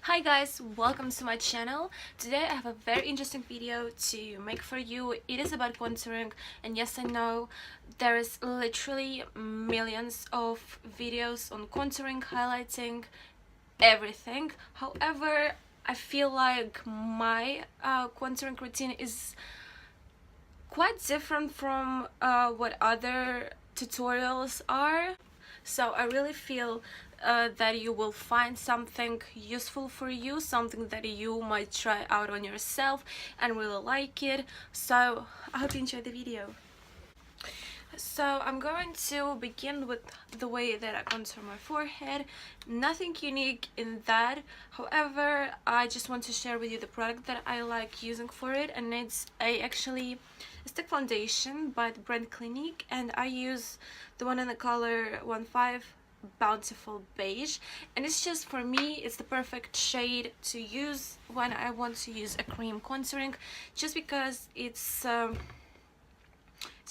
Hi guys, welcome to my channel. Today I have a very interesting video to make for you. It is about contouring, and yes, I know there is literally millions of videos on contouring, highlighting, everything. However, I feel like my contouring routine is quite different from what other tutorials are. So I really feel that you will find something useful for you, something that you might try out on yourself and really like it. So I hope you enjoy the video. So I'm going to begin with the way that I contour my forehead. Nothing unique in that. However, I just want to share with you the product that I like using for it, and it's actually a stick foundation by the brand Clinique, and I use the one in the color 15 Bountiful Beige, and it's just, for me, it's the perfect shade to use when I want to use a cream contouring, just because it's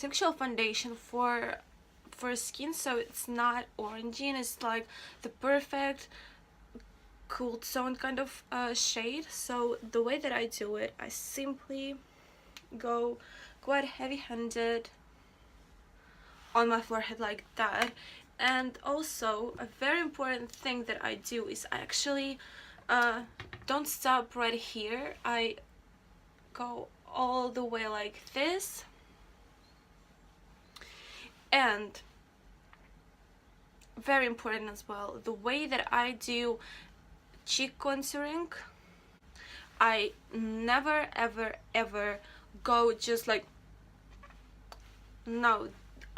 actual foundation for skin, so it's not orangey, and it's like the perfect cool tone kind of shade. So the way that I do it, I simply go quite heavy-handed on my forehead like that. And also a very important thing that I do is I actually don't stop right here. I go all the way like this. And very important as well, the way that I do cheek contouring, I never ever go just like, no,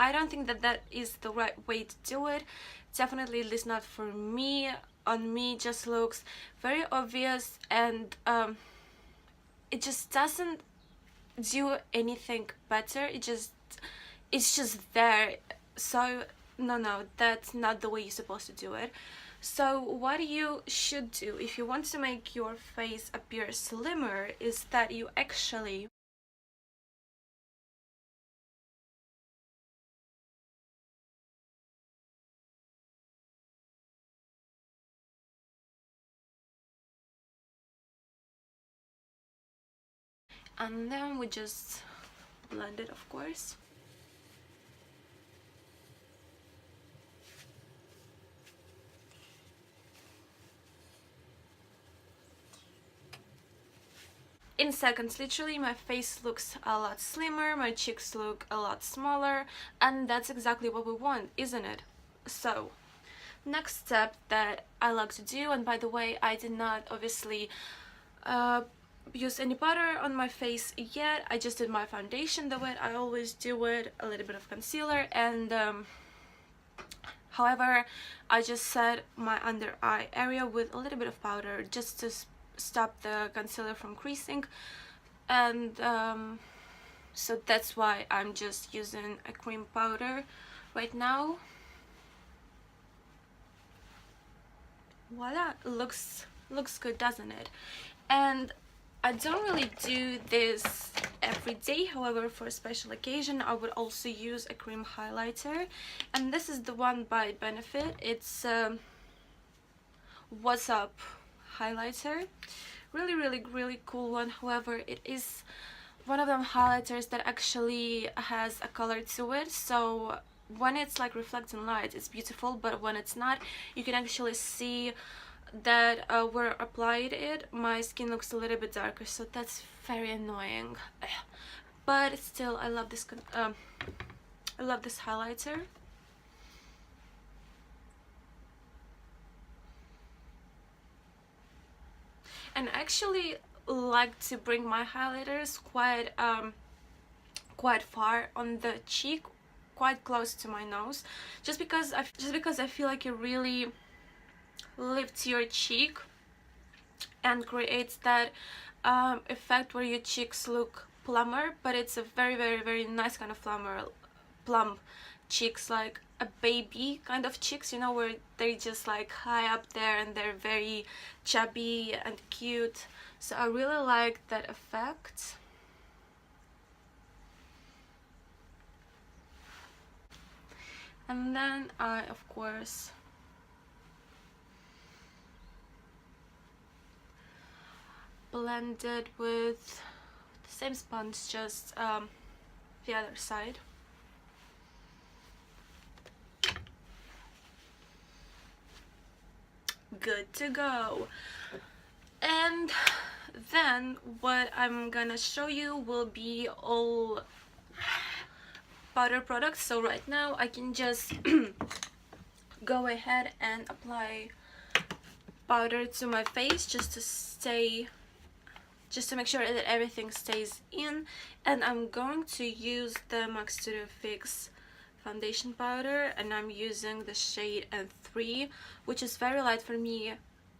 I don't think that that is the right way to do it. Definitely at least not for me. On me just looks very obvious, and it just doesn't do anything better. It's just there. So no, that's not the way you're supposed to do it. So what you should do if you want to make your face appear slimmer is that you actually and then we just blend it, of course. In seconds, literally, my face looks a lot slimmer, my cheeks look a lot smaller, and that's exactly what we want, isn't it? So next step that I like to do, and by the way, I did not obviously use any butter on my face yet. I just did my foundation the way I always do it, a little bit of concealer, and however, I just set my under eye area with a little bit of powder just to stop the concealer from creasing. And so that's why I'm just using a cream powder right now. Voila, looks good, doesn't it? And I don't really do this every day. However, for a special occasion, I would also use a cream highlighter, and this is the one by Benefit. It's What's Up highlighter. Really cool one. However, it is one of them highlighters that actually has a color to it, so when it's like reflecting light, it's beautiful, but when it's not, you can actually see that where I applied it, my skin looks a little bit darker, so that's very annoying. But still, I love this highlighter. And I actually like to bring my highlighters quite far on the cheek, quite close to my nose, just because I feel like it really lifts your cheek and creates that effect where your cheeks look plumper, but it's a very nice kind of plump cheeks, like a baby kind of cheeks, you know, where they're just like high up there and they're very chubby and cute. So I really like that effect. And then I, of course, blend it with the same sponge, just the other side. Good to go. And then what I'm gonna show you will be all powder products. So right now I can just go ahead and apply powder to my face just to make sure that everything stays in. And I'm going to use the MAC Studio Fix foundation powder, and I'm using the shade N3, which is very light for me,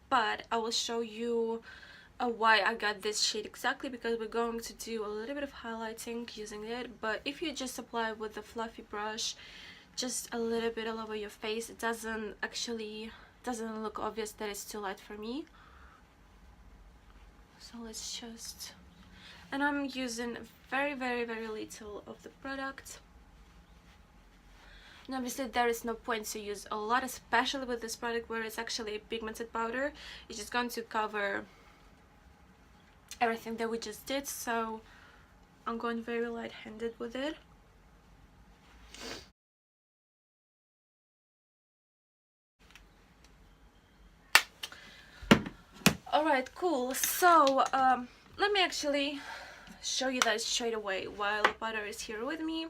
but I will show you why I got this shade exactly, because we're going to do a little bit of highlighting using it. But if you just apply with a fluffy brush just a little bit all over your face, it doesn't look obvious that it's too light for me. So let's just, and I'm using very little of the product. And obviously there is no point to use a lot, especially with this product where it's actually a pigmented powder. It's just going to cover everything that we just did, so I'm going very light-handed with it. Alright, cool. So let me actually show you that straight away while the powder is here with me.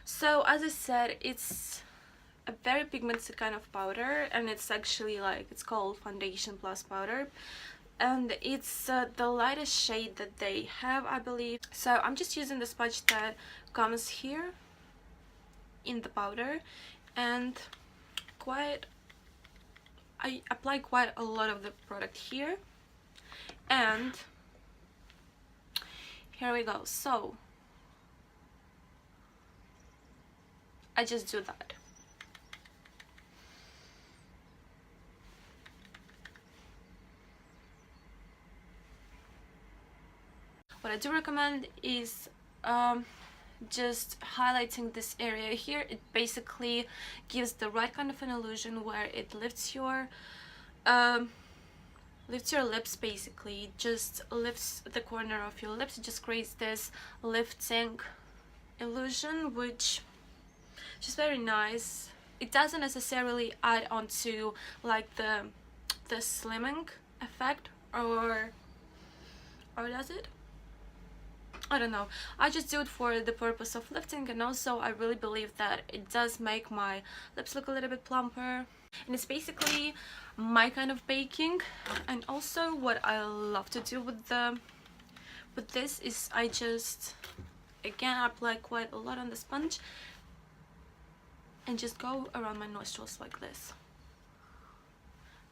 So as I said, it's a very pigmented kind of powder, and it's actually it's called Foundation Plus powder, and it's the lightest shade that they have, I believe. So I'm just using the sponge that comes here in the powder, and I apply quite a lot of the product here, and here we go. So I just do that. What I do recommend is just highlighting this area here. It basically gives the right kind of an illusion where it lifts your lips, basically just lifts the corner of your lips. It just creates this lifting illusion, which is just very nice. It doesn't necessarily add on to the slimming effect, or does it? I don't know. I just do it for the purpose of lifting, and also I really believe that it does make my lips look a little bit plumper. And it's basically my kind of baking. And also what I love to do with this is I just again apply quite a lot on the sponge and just go around my nostrils like this.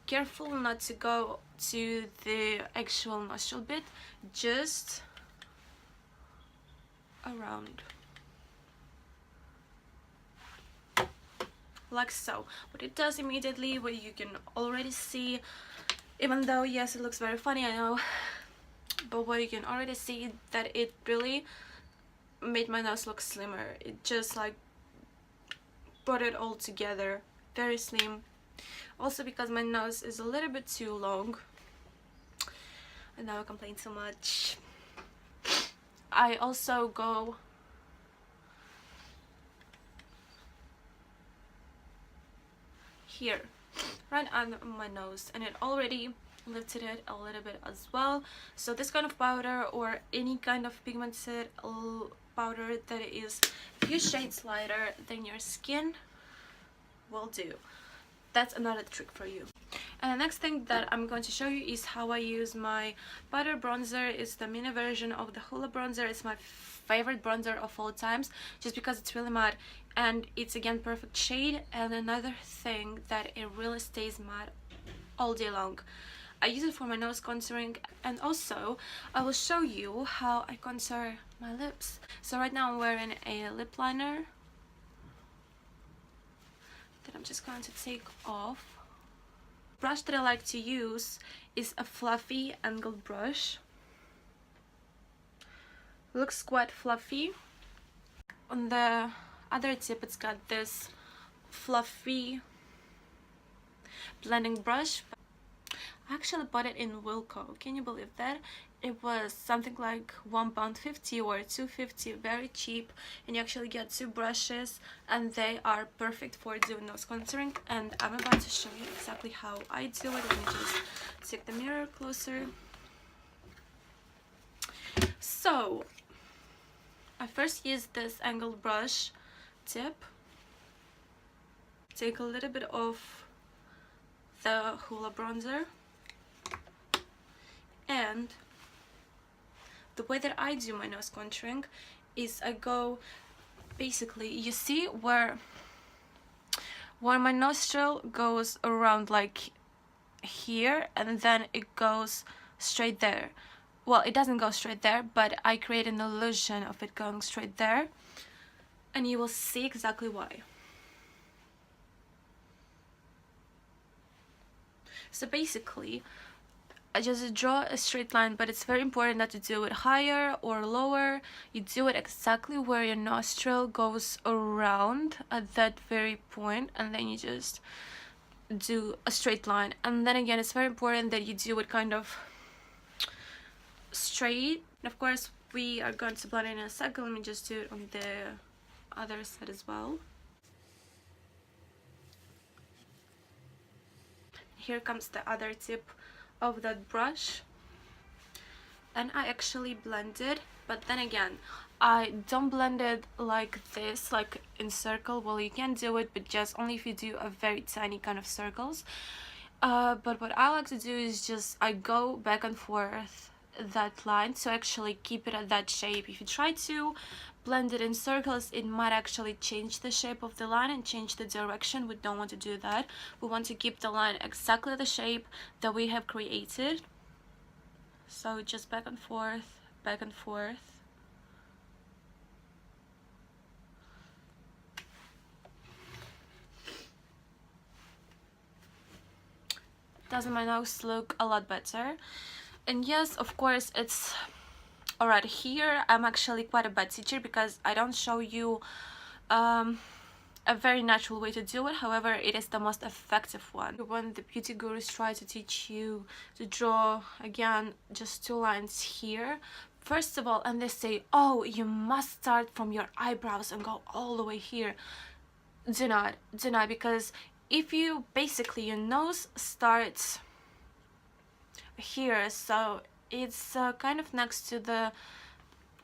Careful not to go to the actual nostril bit, just around like so. What it does immediately, what you can already see, even though yes it looks very funny, I know, but what you can already see, that it really made my nose look slimmer. It just brought it all together, very slim. Also because my nose is a little bit too long, and now I complain so much. I also go here, right under my nose, and it already lifted it a little bit as well. So this kind of powder, or any kind of pigmented powder that is a few shades lighter than your skin, will do. That's another trick for you. And the next thing that I'm going to show you is how I use my powder bronzer. It's the mini version of the Hoola bronzer. It's my favorite bronzer of all times, just because it's really matte and it's again perfect shade. And another thing, that it really stays matte all day long. I use it for my nose contouring, and also I will show you how I contour my lips. So right now I'm wearing a lip liner that I'm just going to take off. The brush that I like to use is a fluffy angled brush. Looks quite fluffy. On the other tip it's got this fluffy blending brush. I actually bought it in Wilko. Can you believe that? It was something like £1.50 or £2.50, very cheap, and you actually get 2 brushes and they are perfect for doing nose contouring. And I'm about to show you exactly how I do it. Let me just take the mirror closer. So I first use this angled brush tip, take a little bit of the Hoola bronzer, and the way that I do my nose contouring is I go, basically, you see where my nostril goes around like here, and then it goes straight there. Well, it doesn't go straight there, but I create an illusion of it going straight there, and you will see exactly why. So basically, I just draw a straight line, but it's very important not to do it higher or lower. You do it exactly where your nostril goes around at that very point, and then you just do a straight line. And then again, it's very important that you do it kind of straight. And of course, we are going to blend it in a second. Let me just do it on the other side as well. Here comes the other tip of that brush, and I actually blend it, but then again, I don't blend it like this, like in circle. Well, you can do it, but just only if you do a very tiny kind of circles. But what I like to do is just I go back and forth that line to actually keep it at that shape. If you try to blend it in circles, it might actually change the shape of the line and change the direction. We don't want to do that. We want to keep the line exactly the shape that we have created. So just back and forth, back and forth. Doesn't my nose look a lot better? And yes, of course, it's alright. Here I'm actually quite a bad teacher because I don't show you a very natural way to do it. However, it is the most effective one. When the beauty gurus try to teach you to draw, again, just 2 lines here, first of all, and they say, oh, you must start from your eyebrows and go all the way here. Do not, because if you basically, your nose starts here, so it's kind of next to the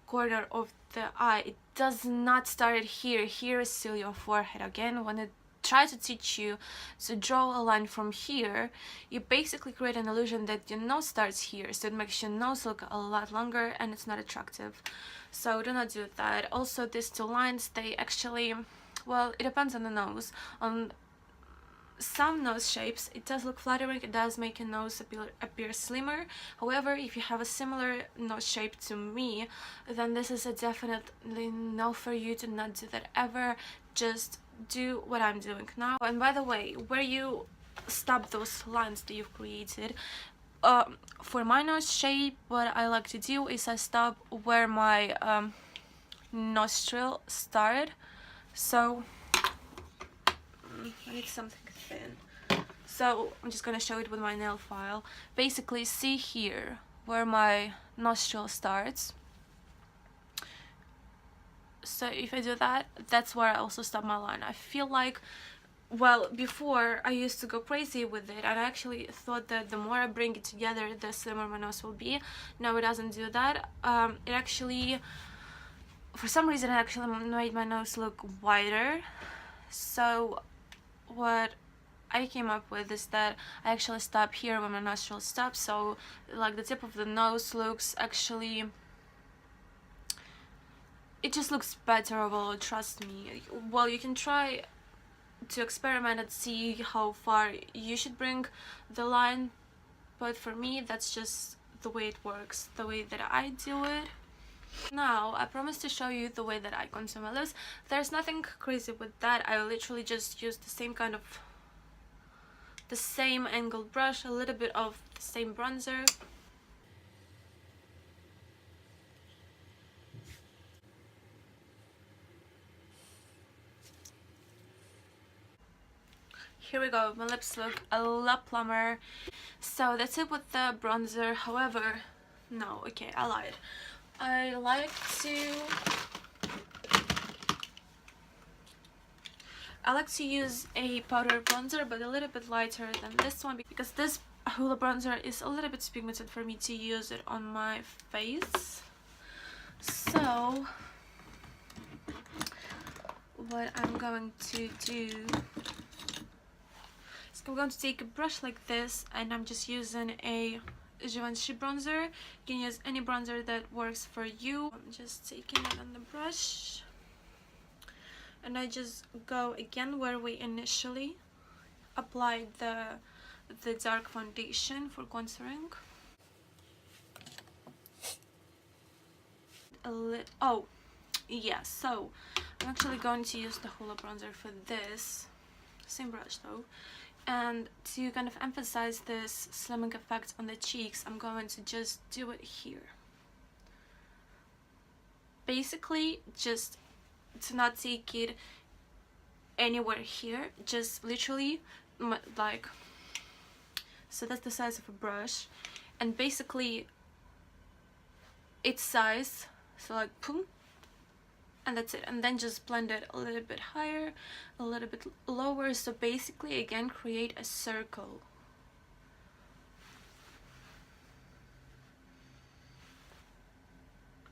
corner of the eye. It does not start here. Here is still your forehead. Again, when it tries to teach you to draw a line from here, you basically create an illusion that your nose starts here, so it makes your nose look a lot longer and it's not attractive. So do not do that. Also, these 2 lines, they actually, well, it depends on the nose. On some nose shapes, it does look flattering, it does make your nose appear slimmer. However, if you have a similar nose shape to me, then this is a definitely no for you. Do not do that ever. Just do what I'm doing now. And by the way, where you stop those lines that you've created, for my nose shape, what I like to do is I stop where my nostril started. So I need something thin. So I'm just gonna show it with my nail file. Basically, see here where my nostril starts. So if I do that, that's where I also stop my line. I feel like, well, before I used to go crazy with it, and I actually thought that the more I bring it together, the slimmer my nose will be. Now it doesn't do that. It actually, for some reason, it actually made my nose look wider. So what I came up with is that I actually stop here when my nostril stops, so like the tip of the nose looks actually, it just looks better overall, trust me. Well, you can try to experiment and see how far you should bring the line, but for me that's just the way it works, the way that I do it. Now I promise to show you the way that I contour my lips. There's nothing crazy with that. I literally just use the same kind of, the same angled brush, a little bit of the same bronzer. here we go. My lips look a lot plumber. So that's it with the bronzer. However, no, okay, I lied. I like to use a powder bronzer, but a little bit lighter than this one, because this Hoola bronzer is a little bit pigmented for me to use it on my face. So what I'm going to do is I'm going to take a brush like this, and I'm just using a Givenchy bronzer. You can use any bronzer that works for you. I'm just taking it on the brush, and I just go again where we initially applied the dark foundation for contouring. Oh yeah, so I'm actually going to use the Hoola bronzer for this, same brush though, and to kind of emphasize this slimming effect on the cheeks, I'm going to just do it here. Basically, just to not take it anywhere here, just literally like, so that's the size of a brush, and basically its size, so like boom, and that's it. And then just blend it a little bit higher, a little bit lower, so basically again create a circle.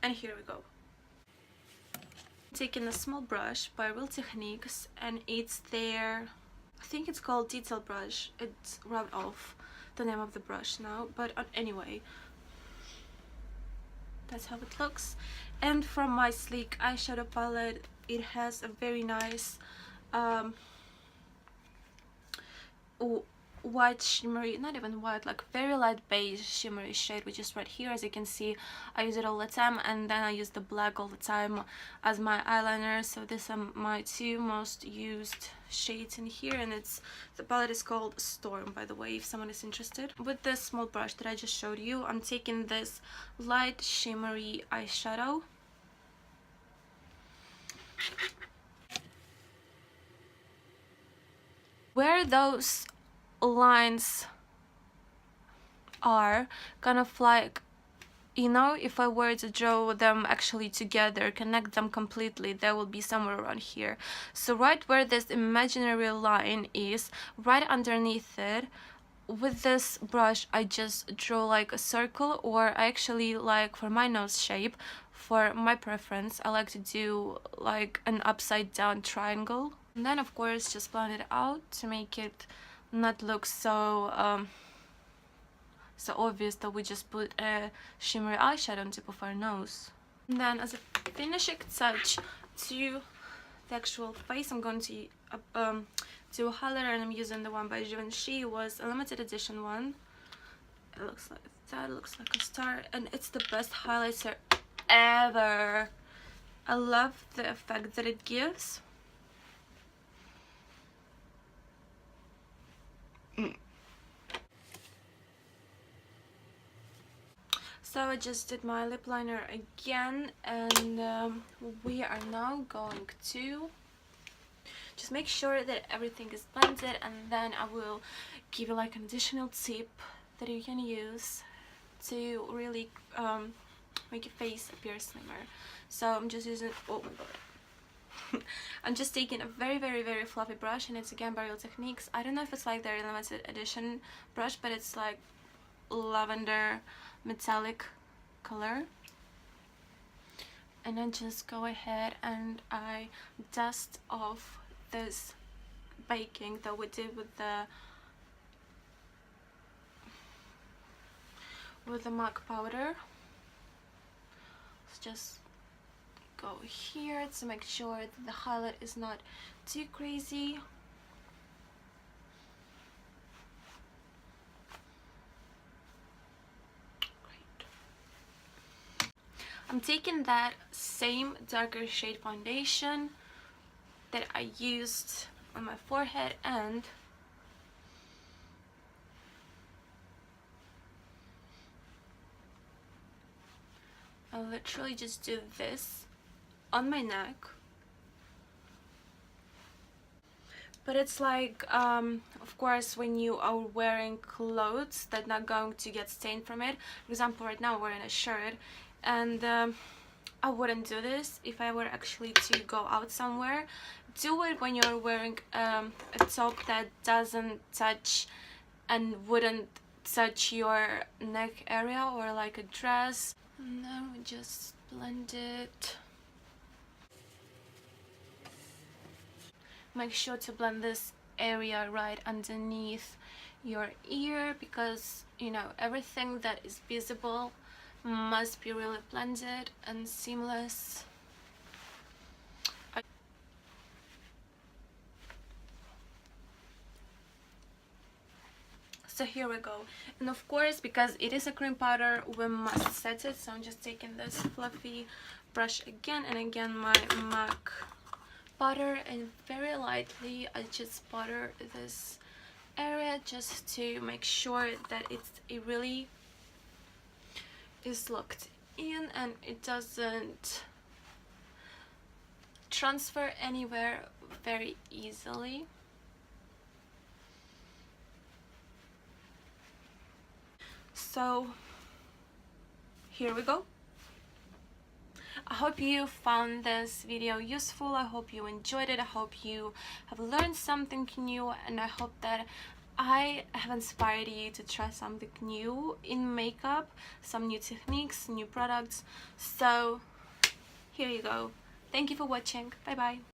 And here we go. Taking a small brush by Real Techniques, and it's their, I think it's called Detail Brush. It's rubbed off the name of the brush now, but anyway, that's how it looks. And from my Sleek eyeshadow palette, it has a very nice white shimmery, not even white, like very light beige shimmery shade, which is right here. As you can see, I use it all the time, and then I use the black all the time as my eyeliner. So these are my two most used shades in here, and the palette is called Storm, by the way, if someone is interested. With this small brush that I just showed you, I'm taking this light shimmery eyeshadow, where those lines are kind of like, you know, if I were to draw them actually together, connect them completely, they will be somewhere around here. So right where this imaginary line is, right underneath it, with this brush I just draw like a circle, or I actually like, for my nose shape, for my preference, I like to do like an upside down triangle. And then of course just blend it out to make it not look so so obvious that we just put a shimmery eyeshadow on top of our nose. And then as a finishing touch to the actual face, I'm going to do a highlighter, and I'm using the one by Givenchy. It was a limited edition one. It looks like that, it looks like a star, and it's the best highlighter ever. I love the effect that it gives. So I just did my lip liner again, and we are now going to just make sure that everything is blended, and then I will give you like an additional tip that you can use to really make your face appear slimmer. So I'm just using, oh my god, I'm just taking a very very fluffy brush, and it's again by Real Techniques. I don't know if it's like their limited edition brush, but it's like lavender metallic color, and then just go ahead and I dust off this baking that we did with the MAC powder. So just go here to make sure that the highlight is not too crazy. I'm taking that same darker shade foundation that I used on my forehead, and I'll literally just do this on my neck, But it's like, of course, when you are wearing clothes that not going to get stained from it. For example, right now I'm wearing a shirt, and I wouldn't do this if I were actually to go out somewhere. Do it when you're wearing a top that doesn't touch and wouldn't touch your neck area, or like a dress. And then we just blend it. Make sure to blend this area right underneath your ear, because you know everything that is visible must be really blended and seamless. So here we go, and of course, because it is a cream powder, we must set it. So I'm just taking this fluffy brush again and again, my MAC powder, and very lightly I just powder this area just to make sure that it really is locked in and it doesn't transfer anywhere very easily. So here we go. I hope you found this video useful. I hope you enjoyed it. I hope you have learned something new, and I hope that I have inspired you to try something new in makeup, some new techniques, new products. So here you go. Thank you for watching. Bye bye.